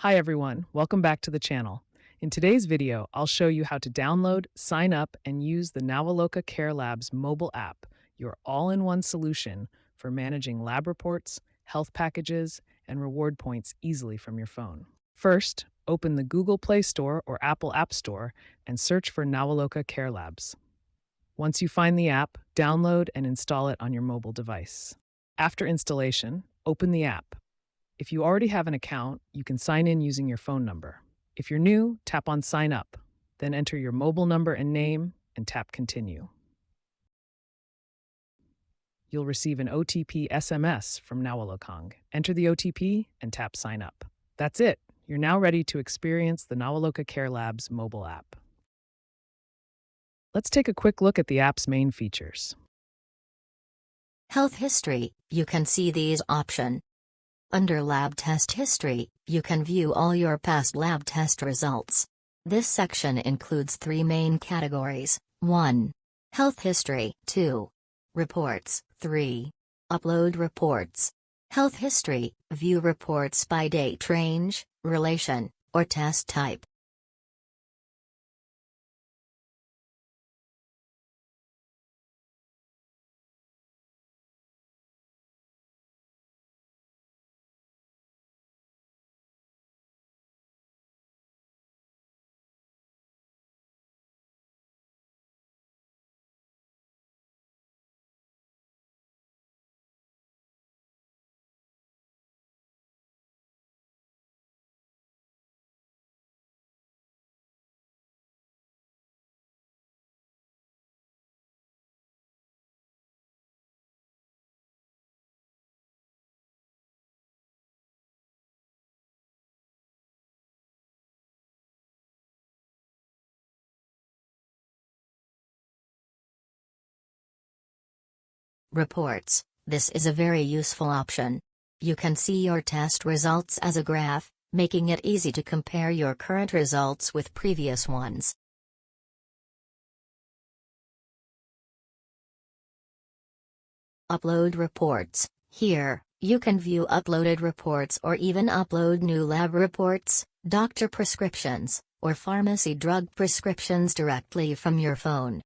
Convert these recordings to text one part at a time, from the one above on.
Hi everyone, welcome back to the channel. In today's video, I'll show you how to download, sign up, and use the Nawaloka Care Labs mobile app, your all-in-one solution for managing lab reports, health packages, and reward points easily from your phone. First, open the Google Play Store or Apple App Store and search for Nawaloka Care Labs. Once you find the app, download and install it on your mobile device. After installation, open the app. If you already have an account, you can sign in using your phone number. If you're new, tap on Sign Up, then enter your mobile number and name and tap Continue. You'll receive an OTP SMS from Nawaloka. Enter the OTP and tap Sign Up. That's it. You're now ready to experience the Nawaloka Care Labs mobile app. Let's take a quick look at the app's main features. Health history, you can see these options. Under lab test history, you can view all your past lab test results. This section includes three main categories: 1. Health history, 2. Reports, 3. Upload reports. Health history, view reports by date range, relation, or test type. Reports, this is a very useful option. You can see your test results as a graph, making it easy to compare your current results with previous ones. Upload reports. Here, you can view uploaded reports or even upload new lab reports, doctor prescriptions, or pharmacy drug prescriptions directly from your phone.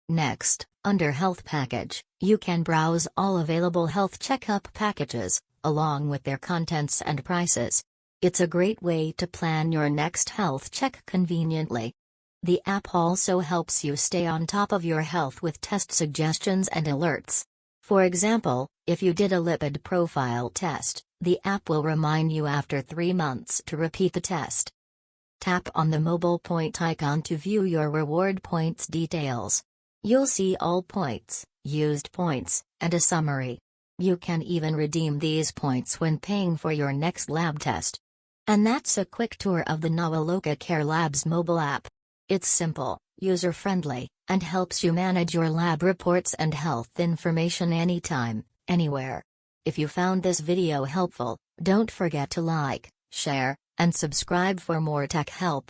Next, under Health Package, you can browse all available health checkup packages, along with their contents and prices. It's a great way to plan your next health check conveniently. The app also helps you stay on top of your health with test suggestions and alerts. For example, if you did a lipid profile test, the app will remind you after 3 months to repeat the test. Tap on the mobile point icon to view your reward points details. You'll see all points, used points, and a summary. You can even redeem these points when paying for your next lab test. And that's a quick tour of the Nawaloka Care Labs mobile app. It's simple, user-friendly, and helps you manage your lab reports and health information anytime, anywhere. If you found this video helpful, don't forget to like, share, and subscribe for more tech help.